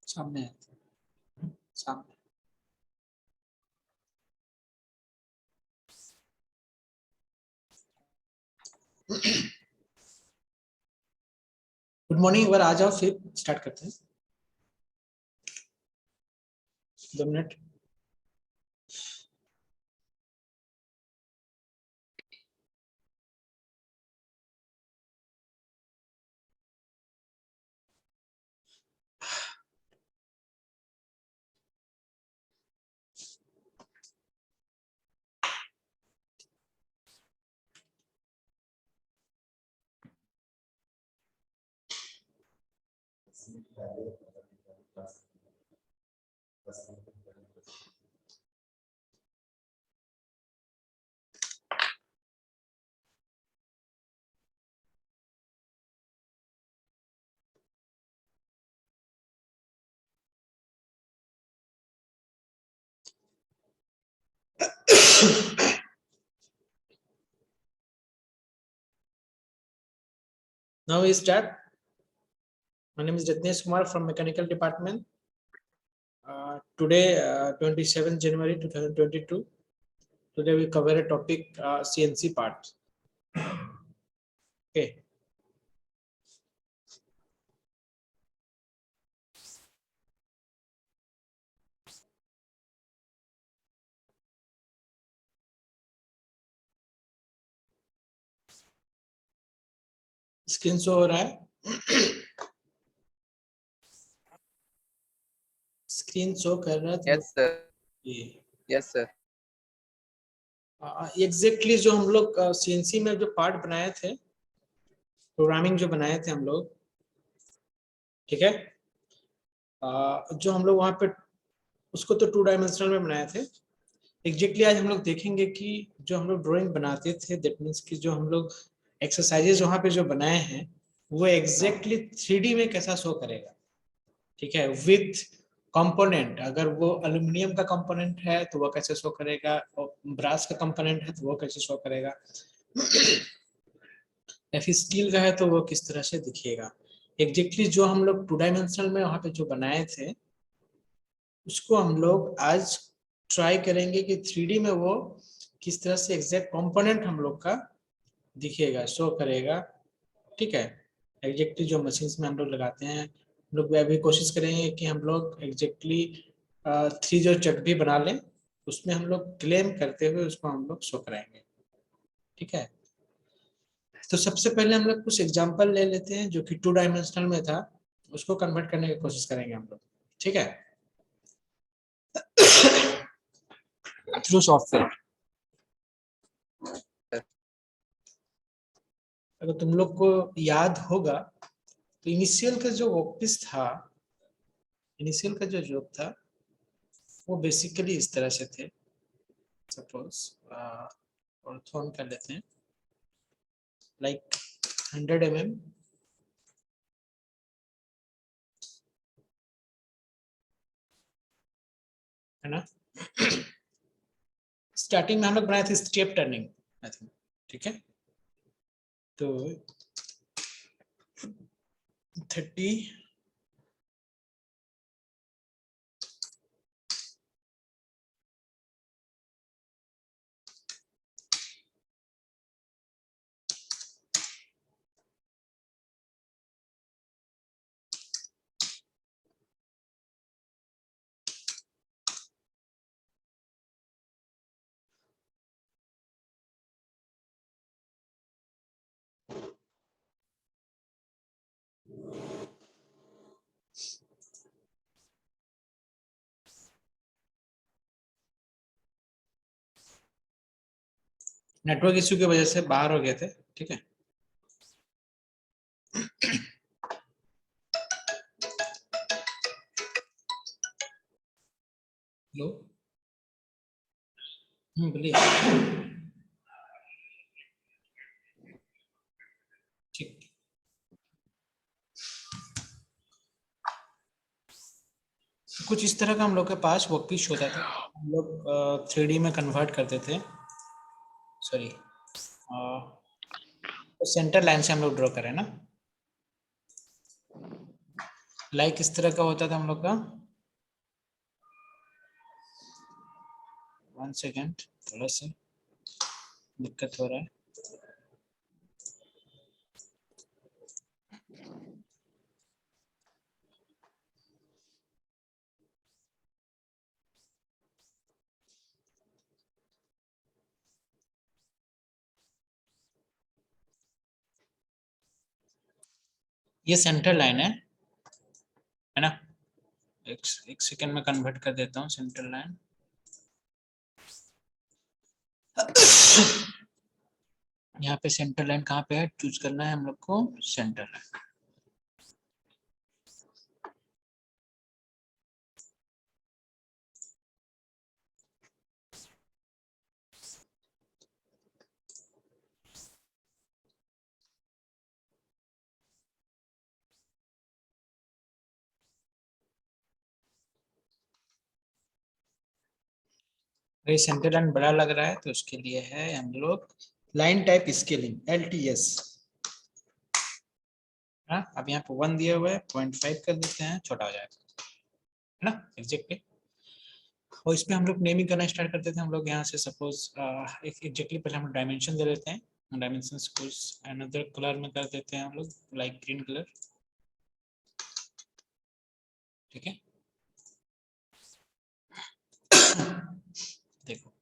सामने सामने good morning. एक बार आ जाओ, फिर स्टार्ट करते हैं। 2 minute. Now we start. My name is Ratnesh Kumar from Mechanical Department. Today, 27 January 2022. Today we cover a topic, CNC part. Okay. Screen show हो रहा है? स्क्रीन शो कर रहा है? Yes sir. Yes sir. Exactly जो हम लोग CNC में जो पार्ट बनाए थे, प्रोग्रामिंग जो बनाए थे हम लोग, ठीक है, जो हम लोग वहां पे उसको तो 2 डायमेंशनल में बनाए थे। एग्जैक्टली आज हम लोग देखेंगे कि जो हम लोग ड्राइंग बनाते थे, दैट मीन्स कि जो हम लोग एक्सरसाइजेज वहां पे जो बनाए हैं वो एग्जैक्टली 3D में कैसा शो करेगा। ठीक है, विथ कंपोनेंट। अगर वो एल्युमिनियम का कंपोनेंट है तो वो कैसे शो करेगा, और ब्रास का कंपोनेंट है तो वो कैसे शो करेगा, या फिर स्टील का है तो वो किस तरह से दिखेगा। एग्जैक्टली जो हम लोग 2 डायमेंशनल में वहां पे जो बनाए थे उसको हम लोग आज ट्राई करेंगे कि 3D में वो किस तरह से एग्जैक्ट कंपोनेंट हम लोग का दिखेगा, शो करेगा। ठीक है, एग्जैक्टली जो मशीन्स में हम लोग लगाते हैं, हम लोग अभी कोशिश करेंगे कि हम लोग एग्जैक्टली 3 जो चक भी बना लें, उसमें हम लोग क्लेम करते हुए उसको हम लोग शो कराएंगे। ठीक है, तो सबसे पहले हम लोग कुछ एग्जांपल ले लेते हैं जो कि 2 डायमेंशनल में था, उसको कन्वर्ट करने की कोशिश करेंगे हम लोग। ठीक है, थ्रू सॉफ्टवेयर। अगर तुम लोग को याद होगा तो इनिशियल का जो वर्कपीस था, इनिशियल का जो जॉब था वो बेसिकली इस तरह से थे। सपोज ऑर्थोन कर लेते हैं, लाइक 100 mm, है ना। स्टार्टिंग में हम लोग बनाए थे स्टेप टर्निंग मेथड। ठीक है, तो 30 नेटवर्क इश्यू की वजह से बाहर हो गए थे। ठीक है, हेलो, बोलिए। ठीक, कुछ इस तरह का हम लोग के पास वर्कपीस होता था, हम लोग 3D में कन्वर्ट करते थे। सॉरी, तो सेंटर लाइन से हम लोग ड्रॉ करें ना, लाइक इस तरह का होता था हम लोग का। 1 सेकेंड, थोड़ा सा दिक्कत हो रहा है। ये सेंटर लाइन है ना। एक सेकेंड में कन्वर्ट कर देता हूँ सेंटर लाइन। यहाँ पे सेंटर लाइन कहाँ पे है, चूज करना है हम लोग को सेंटर लाइन। ये सेंटर लाइन बड़ा लग रहा है तो उसके लिए है हम लोग लाइन टाइप स्केलिंग, LTS। हाँ, अब यहाँ पे 1 दिया हुआ है, 0.5 कर देते हैं, छोटा हो जाएगा है ना एग्जैक्टली। और इसमें हम लोग नेमिंग करना स्टार्ट कर देते हैं। हम लोग यहाँ से सपोज एग्जैक्टली पहले हम डायमेंशन दे देते हैं। डायमेंशन कुछ अनदर कलर में कर देते हैं हम लोग, लाइक ग्रीन कलर। ठीक है, देखो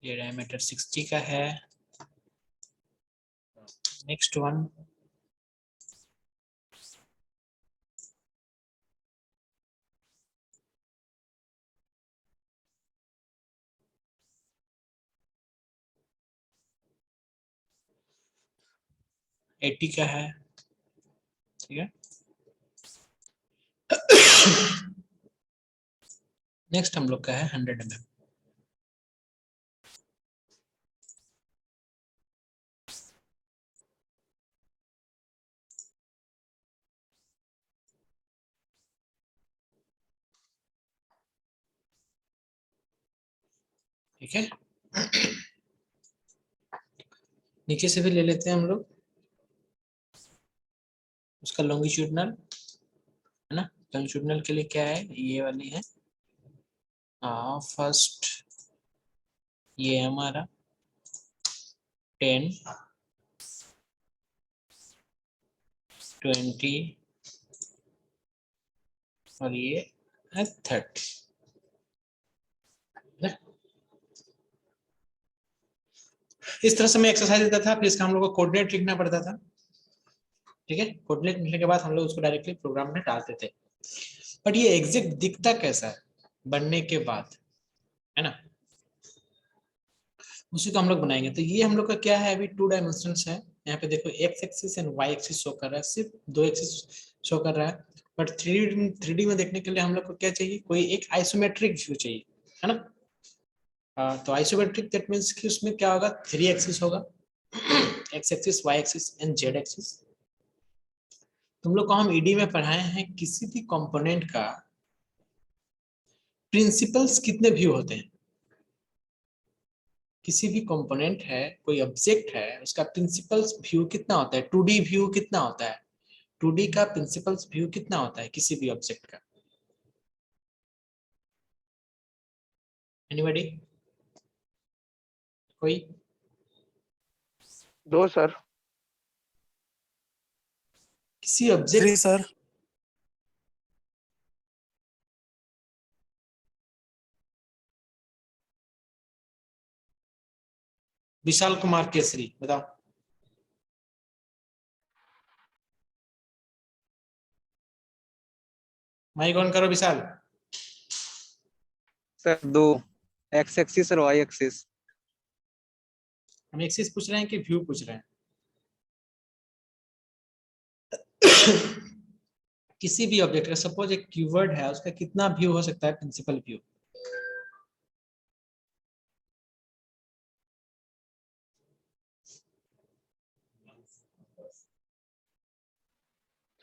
ये डायमीटर 60 का है। नेक्स्ट वन, एटी का है। ठीक है, नेक्स्ट हम लोग का है 100 mm। ठीक है, नीचे से भी ले लेते हैं हम लोग उसका लॉन्गिट्यूडनल है ना। लॉन्गिट्यूडनल के लिए क्या है, ये वाली है फर्स्ट, ये हमारा 10, 20 और ये है 30। इस तरह से मैं एक्सरसाइज देता था, फिर इसका हम लोग को कोऑर्डिनेट लिखना पड़ता था। ठीक है, कोऑर्डिनेट लिखने के बाद हम लोग उसको डायरेक्टली प्रोग्राम में डालते थे। बट ये एग्जैक्ट दिखता कैसा है बनने के बाद, है ना, उसी को हम लोग बनाएंगे। तो ये हम लोग का क्या है, अभी 2 डायमेंशंस है। यहाँ पे देखो X axis and Y axis show कर रहा है, सिर्फ 2 एक्सिस शो कर रहा है। बट थ्री डी में देखने के लिए हम लोग को क्या चाहिए, कोई एक आइसोमेट्रिक व्यू चाहिए, है ना। तो आइसोमेट्रिक दैट मीन्स कि उसमें क्या होगा, 3 एक्सिस होगा, X axis, Y axis and Z axis. तुम लोग को हम ईडी में पढ़ाए हैं किसी भी कंपोनेंट का प्रिंसिपल्स कितने व्यू होते हैं। किसी भी कंपोनेंट है, कोई ऑब्जेक्ट है, उसका प्रिंसिपल्स व्यू कितना होता है, 2D व्यू कितना होता है, 2D का प्रिंसिपल्स व्यू कितना होता है किसी भी ऑब्जेक्ट का। एनीबॉडी, कोई? 2 सर। किसी 3 ऑब्जेक्ट, सर। विशाल कुमार केसरी बताओ। माइक ऑन करो विशाल। सर 2, एक्स एक्सिस और वाई एक्सिस। हम एक्सिस पूछ रहे हैं कि व्यू पूछ रहे हैं? किसी भी ऑब्जेक्ट का सपोज एक कीवर्ड है, उसका कितना व्यू हो सकता है, प्रिंसिपल व्यू?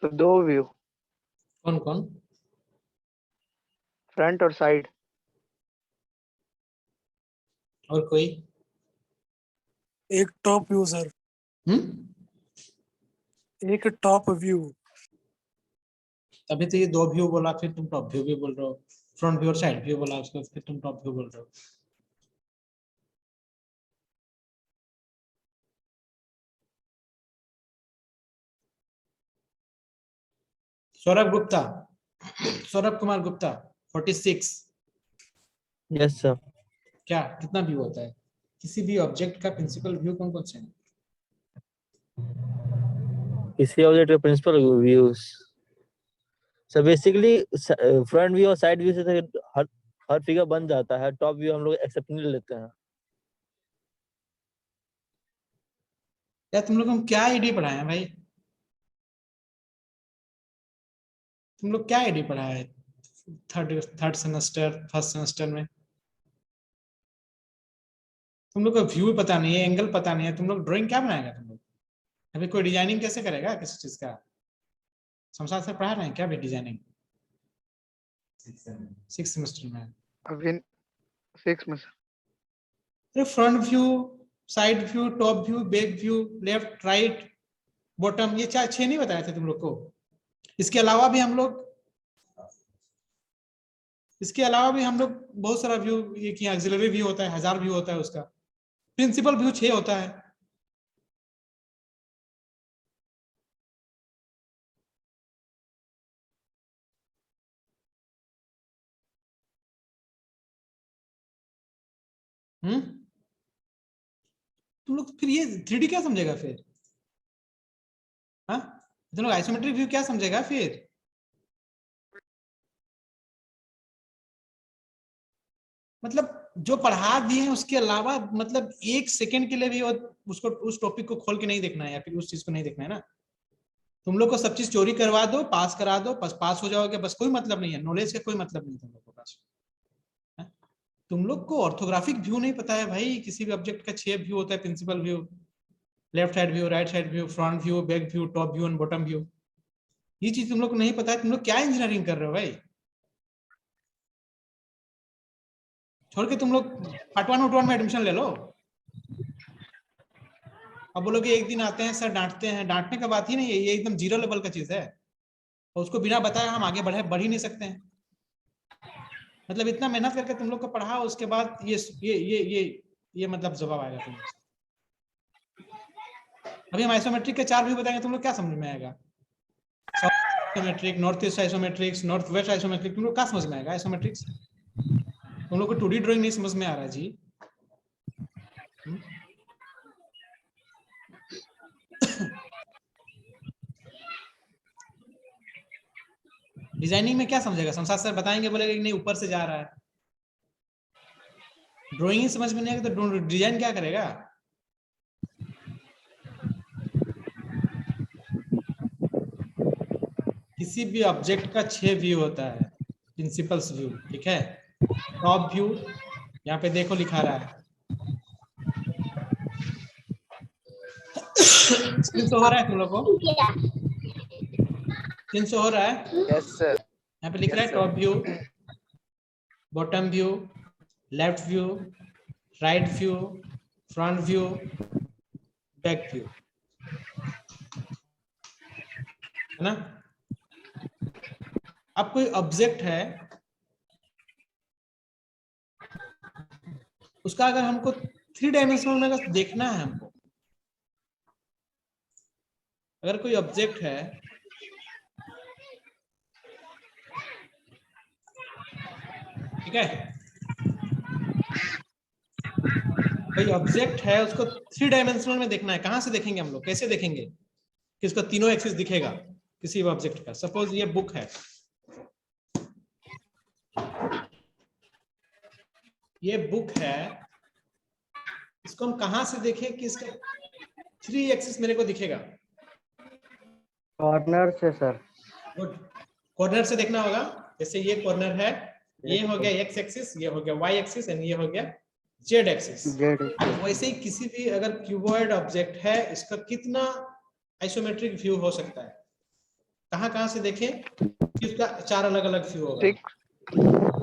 तो 2 व्यू, कौन कौन? फ्रंट और साइड। और कोई? एक टॉप व्यू सर, एक टॉप व्यू। अभी तो ये 2 व्यू बोला, फिर तुम टॉप व्यू भी बोल रहे हो। फ्रंट व्यू और साइड व्यू बोला उसको, फिर तुम टॉप व्यू बोल रहे हो। सौरभ गुप्ता, सौरभ कुमार गुप्ता 46। Yes sir. क्या कितना व्यू होता है किसी भी ऑब्जेक्ट का? प्रिंसिपल व्यू कौन कौन से हैं? किसी ऑब्जेक्ट के principal views sir basically front view और साइड व्यू से तो हर फिगर बन जाता है। टॉप व्यू हम लोग एक्सेप्ट नहीं लेते हैं। यार तुम लोग को हम क्या आईडी पढ़ाए हैं भाई? तुम लोग क्या आईडी पढ़ाया है थर्ड सेमेस्टर फर्स्ट सेमेस्टर में? तुम लोग को व्यू पता नहीं है, एंगल पता नहीं है, तुम लोग ड्राइंग क्या बनाएगा तुम लोग? अभी कोई डिजाइनिंग कैसे करेगा किसी चीज का? शमशाद सर पढ़ा रहे हैं क्या अभी डिजाइनिंग? 6 सेमेस्टर में। अभी 6 में सर। अरे front view, side view, top view, back view, left right bottom, ये 6 नहीं बताए थे तुम लोग को? इसके अलावा भी हम लोग बहुत सारा व्यू ये किया। ऑक्सिलरी व्यू होता है, 1000 व्यू होता है उसका। प्रिंसिपल व्यू 6 होता है। तुम लोग फिर ये 3D क्या समझेगा फिर? हाँ, तुम लोग आइसोमेट्रिक व्यू क्या समझेगा फिर? मतलब जो पढ़ा दिए हैं उसके अलावा मतलब 1 सेकंड के लिए भी उसको उस टॉपिक को खोल के नहीं देखना है, या फिर उस चीज को नहीं देखना है ना। तुम लोग को सब चीज चोरी करवा दो, पास करा दो, बस पास हो जाओगे, बस कोई मतलब नहीं है। नॉलेज का कोई मतलब नहीं तुम लोग को पास। तुम लोग को ऑर्थोग्राफिक व्यू नहीं पता है भाई। किसी भी ऑब्जेक्ट का 6 व्यू होता है। Principal view, left side view, right side view, front view, back view, top view and bottom view. ये चीज तुम लोग को नहीं पता है। तुम लोग क्या इंजीनियरिंग कर रहे हो भाई? छोड़ के तुम लोग पार्ट 1 और 2 में एडमिशन ले लो। अब बोलोगे एक दिन आते हैं सर डांटते हैं, डांटने का बात ही नहीं है, ये एकदम 0 लेवल का चीज है। और उसको बिना बताए हम आगे बढ़ ही नहीं सकते हैं। मतलब इतना मेहनत करके तुम लोग को पढ़ा, उसके बाद ये मतलब जवाब आएगा तुम लोग। अभी हम आइसोमेट्रिक के 4 व्यू बताएंगे, तुम लोग क्या समझ में आएगा? Isometric, north east isometrics, north west isometric, तुम लोग क्या समझ में आएगा आइसोमेट्रिक्स? तुम लोग को 2D ड्राइंग नहीं समझ में आ रहा है जी। डिजाइनिंग में क्या समझेगा? शमशाद सर बताएंगे, बोलेगा कि नहीं ऊपर से जा रहा है। ड्राइंग ही समझ में नहीं आएगा तो डिजाइन क्या करेगा? किसी भी ऑब्जेक्ट का 6 व्यू होता है, प्रिंसिपल्स व्यू, ठीक है। टॉप व्यू यहाँ पे देखो लिखा रहा है। स्क्रीन शो हो रहा है तुम लोग को? स्क्रीन शो हो रहा है? Yes sir. यहाँ पे लिख रहा है top view, bottom view, left view, right view, front view, back view, है ना। अब कोई ऑब्जेक्ट है, उसका अगर हमको 3 डायमेंशनल में अगर देखना है, हमको अगर कोई ऑब्जेक्ट है, ठीक है, कोई ऑब्जेक्ट है उसको 3 डायमेंशनल में देखना है। कहां से देखेंगे हम लोग? कैसे देखेंगे कि इसका तीनों एक्सिस दिखेगा किसी भी ऑब्जेक्ट का? सपोज ये बुक है, ये बुक है, इसको हम कहां से देखें कि इसका 3 एक्सिस मेरे को दिखेगा? कॉर्नर से सर। गुड, कॉर्नर से देखना होगा। जैसे ये कॉर्नर है, ये हो गया एक्स एक्सिस, ये हो गया वाई एक्सिस एंड ये हो गया जेड एक्सिस। वैसे ही किसी भी अगर क्यूबॉइड ऑब्जेक्ट है, इसका कितना आइसोमेट्रिक व्यू हो सकता है? कहाँ से देखें? किसका 4 अलग अलग व्यू होगा? 6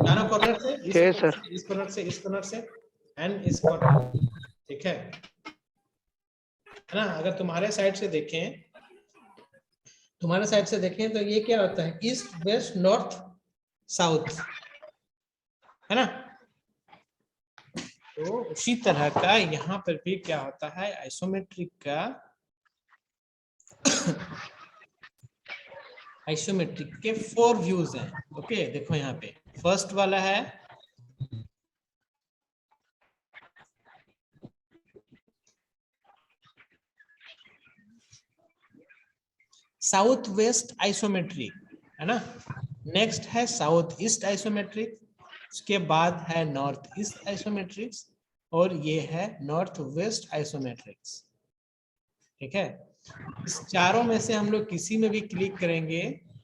चारों कॉर्नर से, इस 6 कॉर्नर सर। से, इस कॉर्नर से, इस कॉर्नर से एंड इस कॉर्नर। ठीक है ना? अगर तुम्हारे साइड से देखें, तो ये क्या होता है? ईस्ट, वेस्ट, नॉर्थ, साउथ, है ना? तो उसी तरह का यहाँ पर भी क्या होता है? आइसोमेट्रिक का आइसोमेट्रिक के 4 व्यूज हैं। ओके, देखो यहाँ पे फर्स्ट वाला है साउथ वेस्ट आइसोमेट्रिक, है ना? नेक्स्ट है साउथ ईस्ट आइसोमेट्रिक, उसके बाद है नॉर्थ ईस्ट आइसोमेट्रिक्स, और ये है नॉर्थ वेस्ट आइसोमेट्रिक्स। ठीक है, इस चारों में से हम लोग किसी में भी क्लिक करेंगे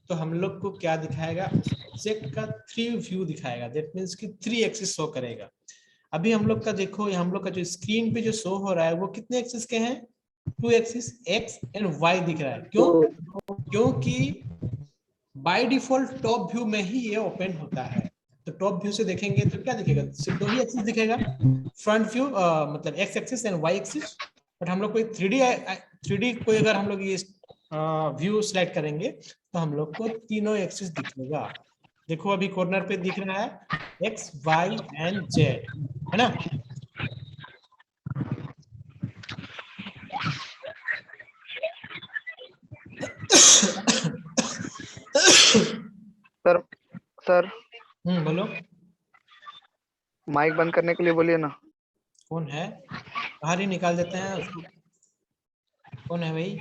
तो हम लोग को क्या दिखाएगा? ऑब्जेक्ट का 3 व्यू दिखाएगा। दैट मीन्स कि 3 एक्सिस शो करेगा। अभी हम लोग का देखो, हम लोग का जो स्क्रीन पे जो शो हो रहा है वो कितने एक्सिस के हैं? 2 एक्सिस, एक्स एंड वाई दिख रहा है। क्यों? क्योंकि बाय डिफॉल्ट टॉप व्यू में ही ये ओपन होता है। तो टॉप व्यू से देखेंगे तो क्या दिखेगा? सिर्फ 2 ही एक्सिस दिखेगा, फ्रंट व्यू मतलब X axis and Y axis. But हम लोग कोई 3D कोई अगर हम लोग ये व्यू सिलेक्ट करेंगे तो हम लोग को तीनों एक्सिस दिखेगा। देखो अभी कॉर्नर पे दिख रहा है एक्स, वाई एंड जेड, है ना? सर सर बोलो। माइक बंद करने के लिए बोलिए ना। कौन है? बाहर ही निकाल देते हैं उसको। कौन है भाई?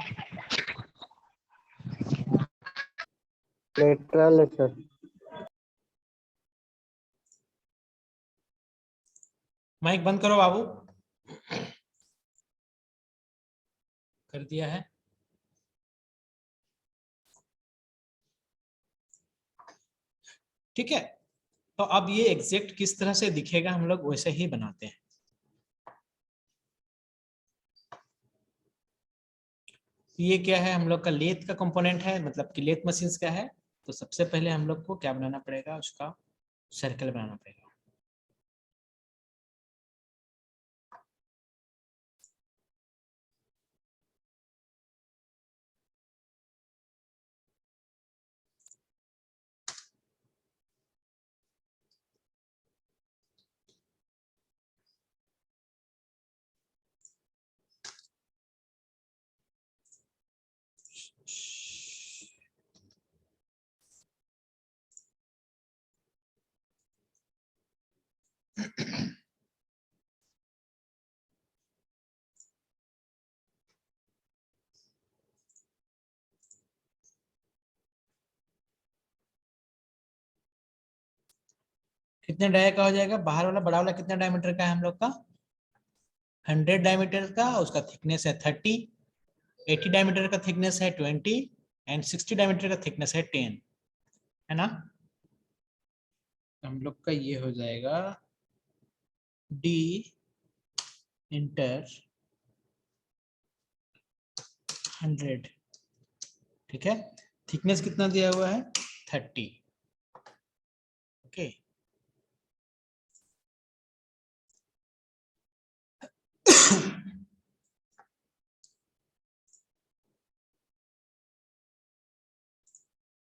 लेटरल है सर। माइक बंद करो बाबू। कर दिया है। ठीक है, तो अब ये एग्जैक्ट किस तरह से दिखेगा हम लोग वैसे ही बनाते हैं। ये क्या है? हम लोग का लेथ का कंपोनेंट है, मतलब कि लेथ मशीन्स का है। तो सबसे पहले हम लोग को क्या बनाना पड़ेगा? उसका सर्कल बनाना पड़ेगा। कितने डाय का हो जाएगा? बाहर वाला बड़ा वाला कितना डायमीटर का है हम लोग का? 100 डायमीटर का। उसका थिकनेस है 30, 80 डायमीटर का थिकनेस है 20 एंड 60 डायमीटर का थिकनेस है 10, है ना? हम लोग का ये हो जाएगा डी इंटर 100। ठीक है, थिकनेस कितना दिया हुआ है? 30। ओके,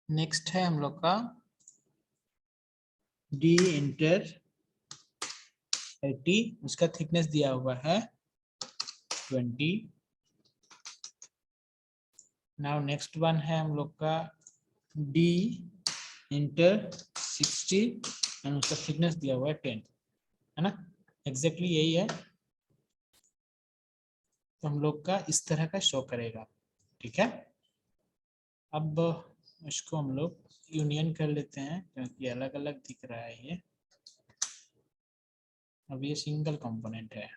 नेक्स्ट है हम लोग का डी इंटर 30, उसका थिकनेस दिया हुआ है 20। नाउ नेक्स्ट वन है हम लोग का डी इंटर 60 एंड उसका थिकनेस दिया हुआ है 10, है ना? एग्जैक्टली यही है। तो हम लोग का इस तरह का शो करेगा। ठीक है, अब इसको हम लोग यूनियन कर लेते हैं क्योंकि अलग अलग दिख रहा है ये। अब ये सिंगल कंपोनेंट है।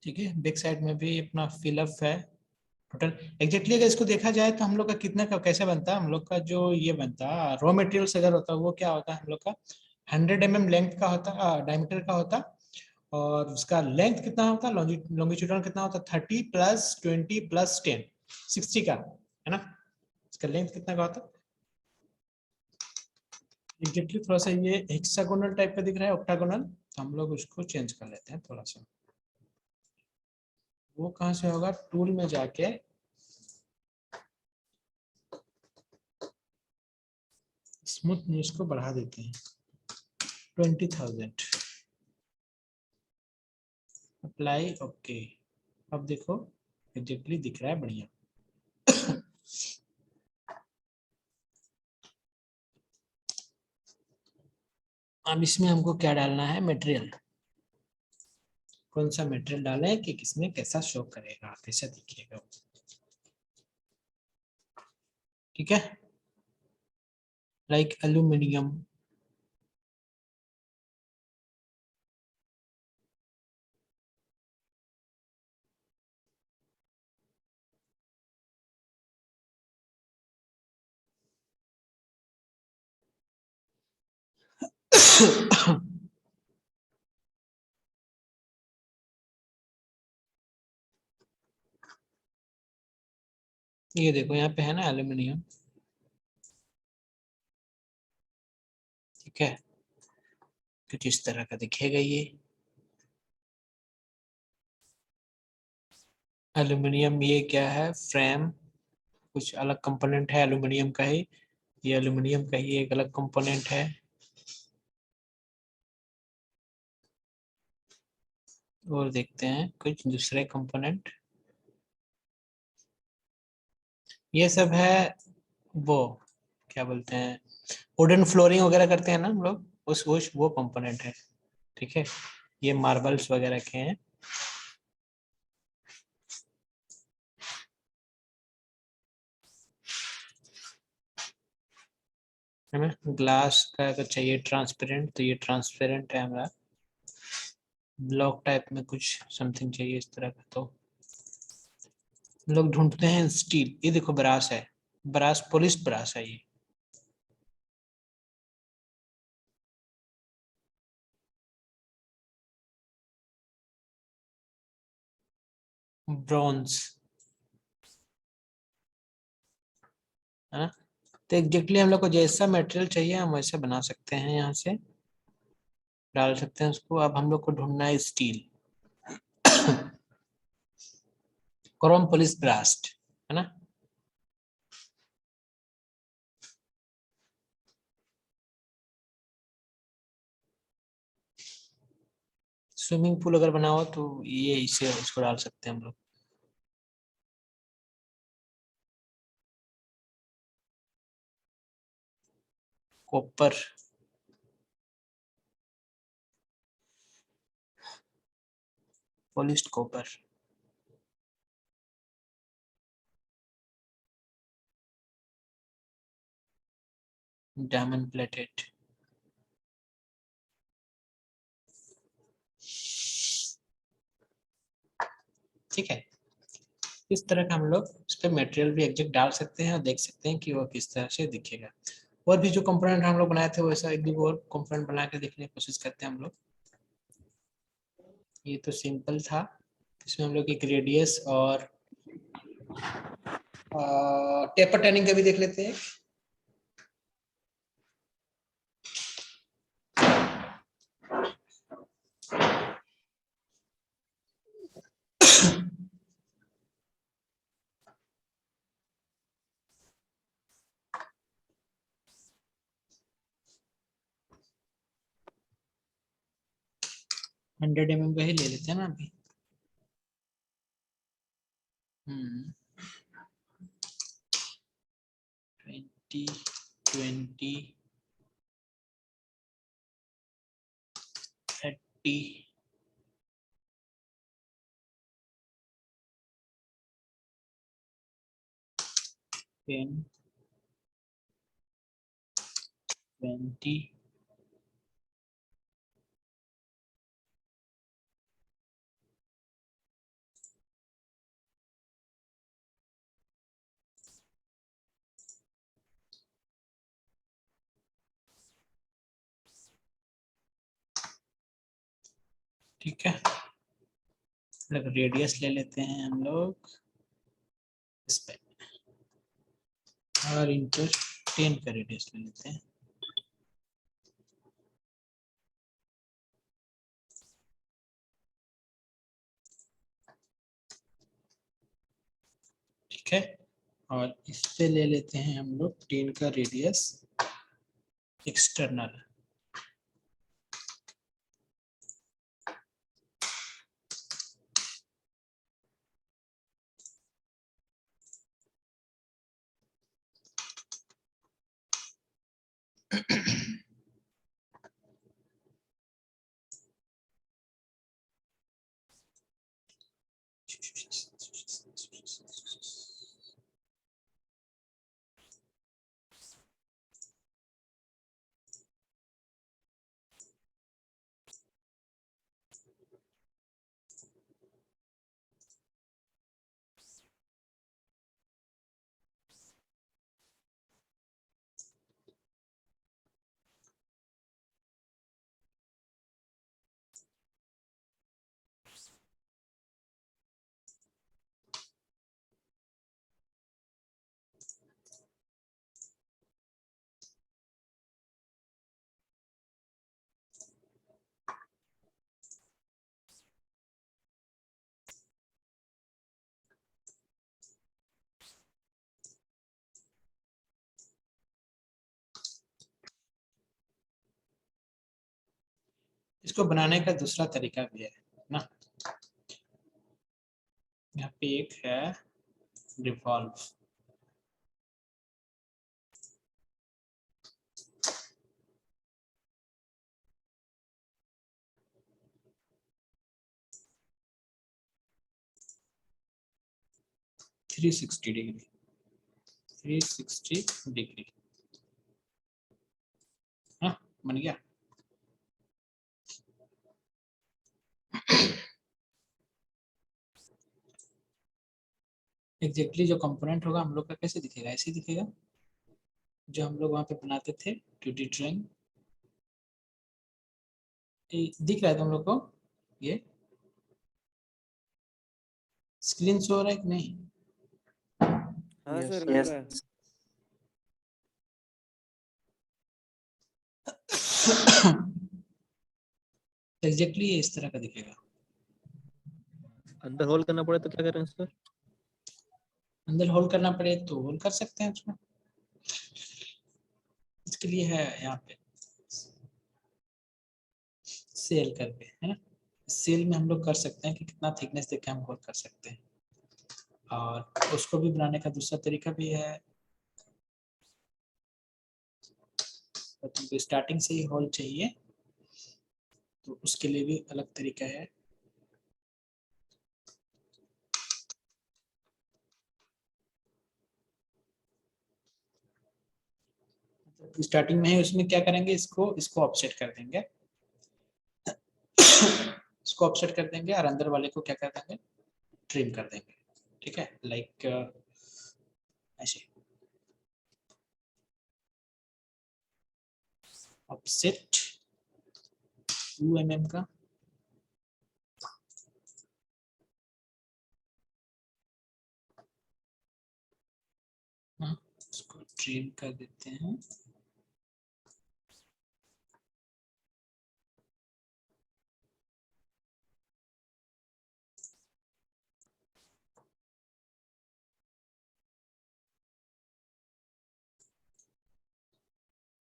ठीक है, बैक साइड में भी अपना फिलअप है टोटल। एग्जैक्टली अगर इसको देखा जाए तो हम लोग का कितना का कैसे बनता है, हम लोग का जो ये बनता है रॉ मटेरियल्स अगर होता है वो क्या होता है हम लोग का 100 mm लेंथ का होता, डायमीटर का होता, और उसका लेंथ कितना होता, लॉन्गिट्यूडनल कितना होता 30 + 20 + 10 60 का है ना। इसका लेंथ कितना का होता एग्जैक्टली। थोड़ा सा ये हेक्सागोनल टाइप का दिख रहा है, ऑक्टागोनल, तो हम लोग उसको चेंज कर लेते हैं थोड़ा सा। वो कहाँ से होगा, टूल में जाके स्मूथनेस को बढ़ा देते हैं 20,000, अप्लाई, ओके। अब देखो एग्जैक्टली दिख रहा है बढ़िया। अब इसमें हमको क्या डालना है, मटेरियल, कौन सा मटेरियल डालें कि किसमें कैसा शो करेगा, कैसा दिखेगा, ठीक है। लाइक एल्यूमिनियम, ये देखो यहाँ पे है ना एल्यूमिनियम, ठीक है, कुछ इस तरह का दिखेगा ये एल्यूमिनियम। ये क्या है, फ्रेम, कुछ अलग कंपोनेंट है एल्यूमिनियम का ही, ये एल्यूमिनियम का ही एक अलग कंपोनेंट है। और देखते हैं कुछ दूसरे कंपोनेंट, ये सब है वो क्या बोलते हैं, वुडन फ्लोरिंग वगैरह करते हैं ना हम लोग, उस वो कंपोनेंट है, ठीक है। ये मार्बल्स वगैरह के हैं। है ना, ग्लास का अगर चाहिए ट्रांसपेरेंट तो ये ट्रांसपेरेंट है हमारा। ब्लॉक टाइप में कुछ समथिंग चाहिए इस तरह का तो हम लोग ढूंढते हैं स्टील। ये देखो ब्रास है, ब्रास, पॉलिश ब्रास है ये। ब्रॉन्ज, है ना। तो एग्जैक्टली हम लोग को जैसा मटेरियल चाहिए हम वैसे बना सकते हैं, यहाँ से डाल सकते हैं उसको। अब हम लोग को ढूंढना है स्टील, क्रोम पॉलिश ब्रास्ट, है ना। स्विमिंग पूल अगर बना हो तो ये इसे इसको डाल सकते हैं हम लोग। Copper, polished copper, diamond plated, ठीक है। इस तरह का हम लोग उस पर मटेरियल भी एग्जैक्ट डाल सकते हैं और देख सकते हैं कि वो किस तरह से दिखेगा। और भी जो कंपोनेंट हम लोग बनाए थे वैसा एक दो और कंपोनेंट बना के देखने की कोशिश करते हैं हम लोग। ये तो सिंपल था, इसमें हम लोग एक रेडियस और टेपर टर्निंग का भी देख लेते हैं। हंड्रेड mm का ही ले लेते हैं ना अभी। 20, 20, 30, 10, 20, ठीक है, रेडियस ले लेते हैं हम लोग इस पे और इंटू 10 का रेडियस ले लेते हैं। ठीक है, और इस पे ले लेते हैं हम लोग 10 का रेडियस एक्सटर्नल। इसको बनाने का दूसरा तरीका भी है ना, यहाँ पे एक है रिवॉल्व। थ्री 360 डिग्री हाँ, बन गया। एग्जैक्टली जो कंपोनेंट होगा हम लोग का कैसे दिखेगा, ऐसे दिखेगा जो हम लोग वहाँ पे बनाते थे 2D ड्राइंग। दिख रहा है तुम लोग को, ये स्क्रीन शो हो रहा है कि नहीं? हाँ Yes, सर sir. दिख रहा है। एग्जैक्टली ये इस तरह का दिखेगा। अंदर होल करना पड़े तो क्या करें सर? अंदर होल करना पड़े तो होल कर सकते हैं उसमें, इसके लिए है यहाँ पे सेल करके, है ना। सेल में हम लोग कर सकते हैं कि कितना थिकनेस देके हम होल कर सकते हैं। और उसको भी बनाने का दूसरा तरीका भी है, तो तुमको स्टार्टिंग से ही होल चाहिए तो उसके लिए भी अलग तरीका है। स्टार्टिंग में है उसमें क्या करेंगे, इसको ऑफसेट कर देंगे इसको ऑफसेट कर देंगे और अंदर वाले को क्या कर देंगे, ट्रिम कर देंगे। ठीक है, लाइक ऐसे ऑफसेट 2 mm का। हाँ, इसको ट्रिम कर देते हैं।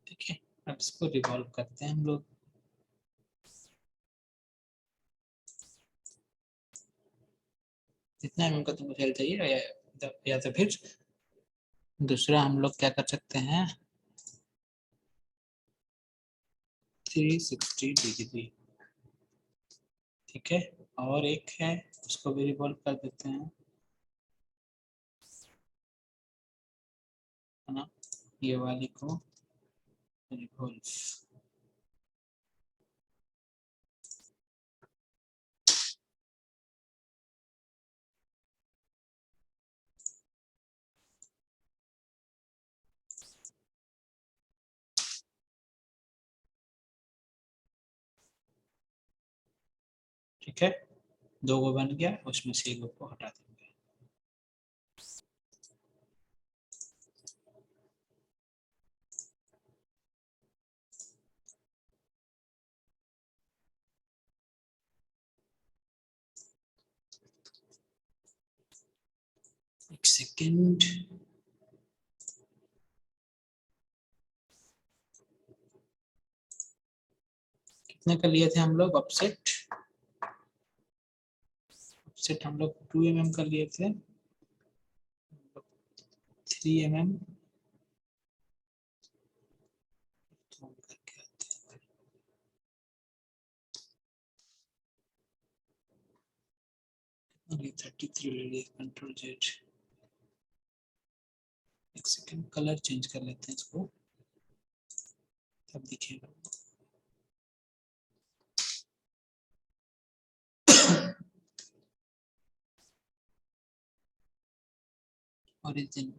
ठीक है, अब इसको रिवॉल्व करते हैं हम लोग। जितना एमएम का तुमको सेल चाहिए, या तो फिर दूसरा हम लोग क्या कर सकते हैं, 360 डिग्री। ठीक है, और एक है उसको भी रिवॉल्व कर देते हैं, है ना, ये वाली को रिवॉल्व। ठीक है, 2 गो बन गया, उसमें से 1 को हटा देंगे। एक सेकेंड, कितने का लिए थे हम लोग ऑफसेट? ऑफसेट हम लोग 2 mm का लिए थे, 3 mm ये 33 ले लिए, कंट्रोल जेड। एक सेकेंड, कलर चेंज कर लेते हैं इसको, तब दिखेगा। Origin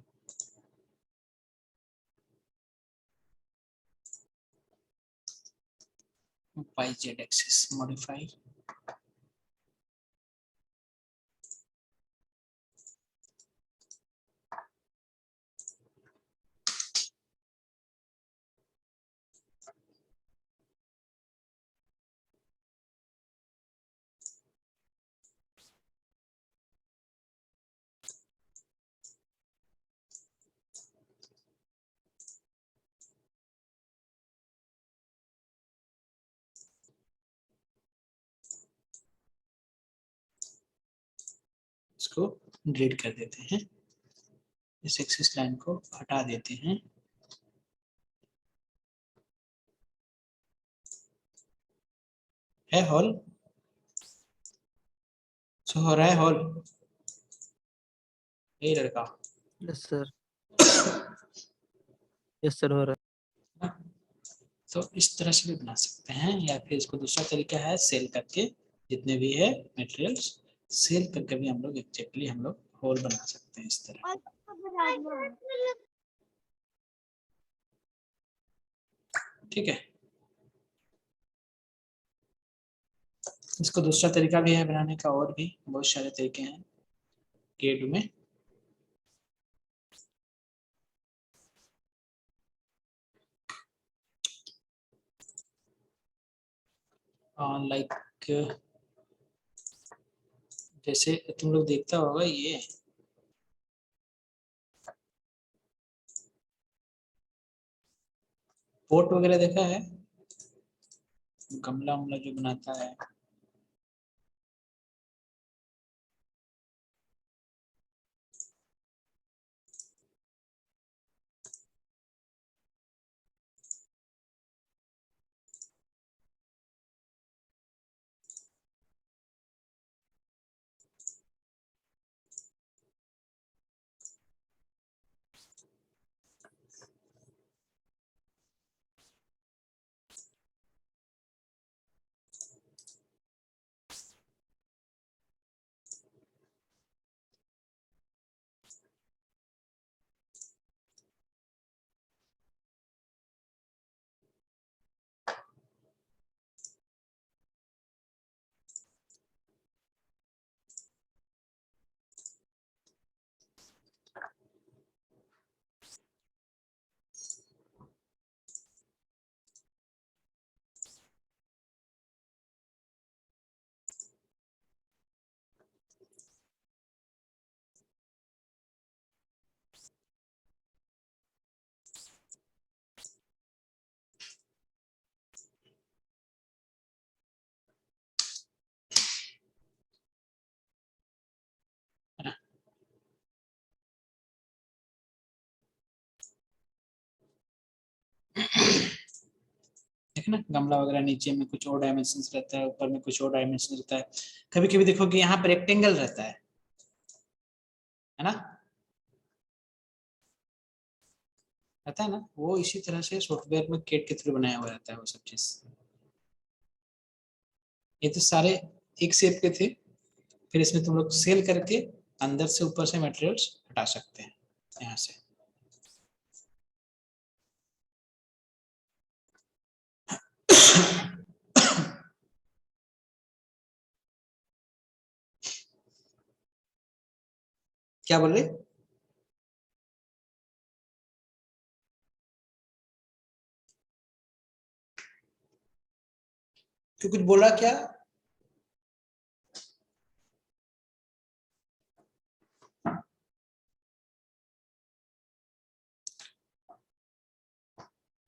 by Z axis modify, इसको डिलीट कर देते हैं, इस एक्सिस लाइन को हटा देते हैं। है हॉल, सो हो रहा है हॉल, यही लड़का। यस सर, यस सर, हो रहा है। तो इस तरह से भी बना सकते हैं, या फिर इसको दूसरा तरीका है सेल करके, जितने भी है मटेरियल्स सेल करके भी हम लोग एग्जैक्टली हम लोग होल बना सकते हैं इस तरह। ठीक है, इसको दूसरा तरीका भी है बनाने का, और भी बहुत सारे तरीके हैं केड में। लाइक जैसे तुम लोग देखता होगा ये पोट वगैरह देखा है, गमला उमला जो बनाता है, है ना? देखना गमला वगैरह नीचे में कुछ और डायमेंशन रहता है, ऊपर में कुछ और डायमेंशन रहता है। कभी कभी देखो कि यहाँ पर रेक्टेंगल रहता है ना, रहता है ना, वो इसी तरह से सॉफ्टवेयर में केट के थ्रू बनाया हुआ रहता है वो सब चीज। ये तो सारे एक शेप के थे, फिर इसमें तुम लोग सेल करके अंदर से ऊपर से मटेरियल्स हटा सकते हैं यहाँ से। क्या बोल रहे? तो कुछ बोला क्या?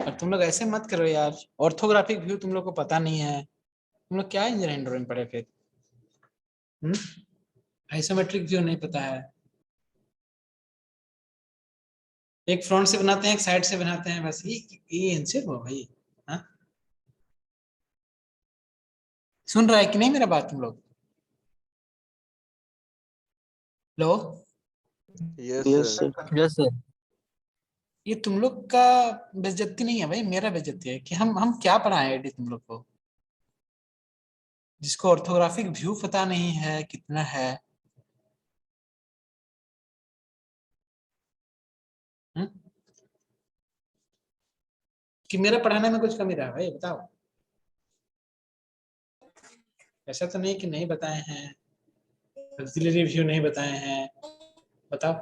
और तुम लोग ऐसे मत करो यार, ऑर्थोग्राफिक व्यू तुम लोग को पता नहीं है, तुम लोग क्या इंजीनियरिंग ड्राइंग पढ़े फिर? आइसोमेट्रिक व्यू नहीं पता है, एक फ्रंट से बनाते हैं एक साइड से बनाते हैं, बस ये आंसर हो भाई। हाँ, सुन रहा है कि नहीं मेरा बात तुम लोग? लो, yes yes sir. Sir. Yes sir. ये तुम लोग का बेइज्जती नहीं है भाई, मेरा बेइज्जती है कि हम क्या पढ़ाए एडी तुम लोग को, जिसको ऑर्थोग्राफिक व्यू पता नहीं है कितना है। हुँ? कि मेरा पढ़ाने में कुछ कमी रहा भाई, बताओ। ऐसा तो नहीं कि नहीं बताए हैं, ऑक्सिलरी व्यू नहीं बताए हैं, बताओ।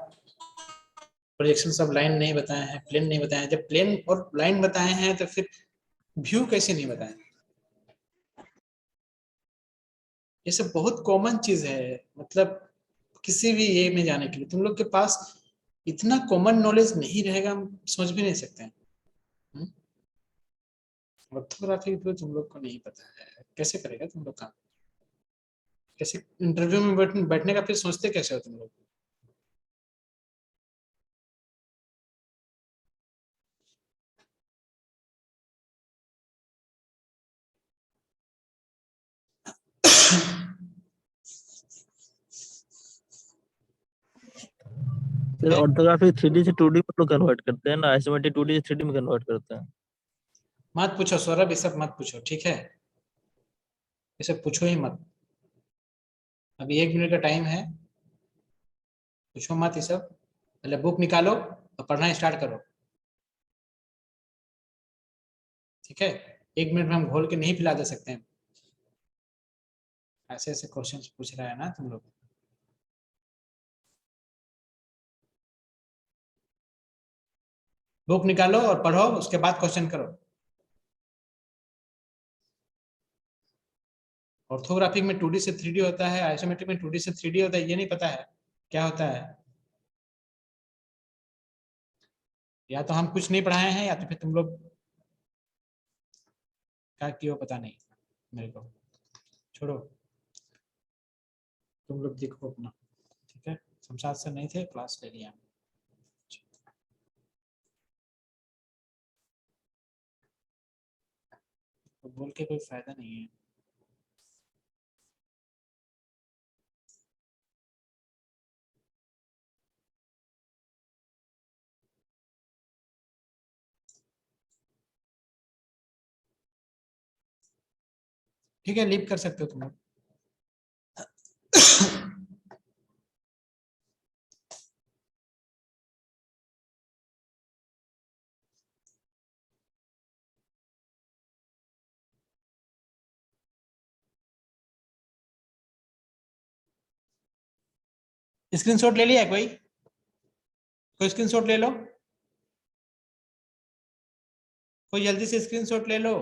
प्रोजेक्शन ऑफ लाइन नहीं बताए हैं, प्लेन नहीं बताए हैं। जब प्लेन और लाइन बताए हैं तो फिर व्यू कैसे नहीं बताए? ये सब बहुत कॉमन चीज है, मतलब किसी भी ये में जाने के लिए तुम लोग के पास इतना कॉमन नॉलेज नहीं रहेगा, हम समझ भी नहीं सकते हैं। ऑर्थोग्राफी तो तुम लोग को नहीं पता है, कैसे करेगा तुम लोग काम? कैसे इंटरव्यू में बैठने का फिर सोचते कैसे हो तुम लोग? फिर ऑर्थोग्राफी 3D से 2D में लोग कन्वर्ट करते हैं ना, आइसोमेट्रिक 2D से 3D में कन्वर्ट करते हैं। मत पूछो सौरभ, ये सब मत पूछो, ठीक है? ये सब पूछो ही मत, अभी 1 मिनट का टाइम है, पूछो मत ये सब। पहले बुक निकालो और पढ़ना स्टार्ट करो, ठीक है? 1 मिनट में हम घोल के नहीं पिला दे सकते हैं, ऐसे ऐसे क्वेश्चन पूछ रहा है ना तुम लोग। बुक निकालो और पढ़ो, उसके बाद क्वेश्चन करो। ऑर्थोग्राफिक में 2D से 3D होता है, आइसोमेट्रिक में 2D से 3D होता है, ये नहीं पता है क्या होता है? या तो हम कुछ नहीं पढ़ाए हैं या तो फिर तुम लोग क्या किए हो पता नहीं मेरे को, छोड़ो, तुम लोग देखो अपना, ठीक है? शमशाद सर नहीं थे, क्लास ले लिया। तो बोल के कोई फायदा नहीं है। ठीक है, लीव कर सकते हो तुम लोग। स्क्रीनशॉट ले लिया है कोई स्क्रीनशॉट ले लो, कोई जल्दी से स्क्रीनशॉट ले लो।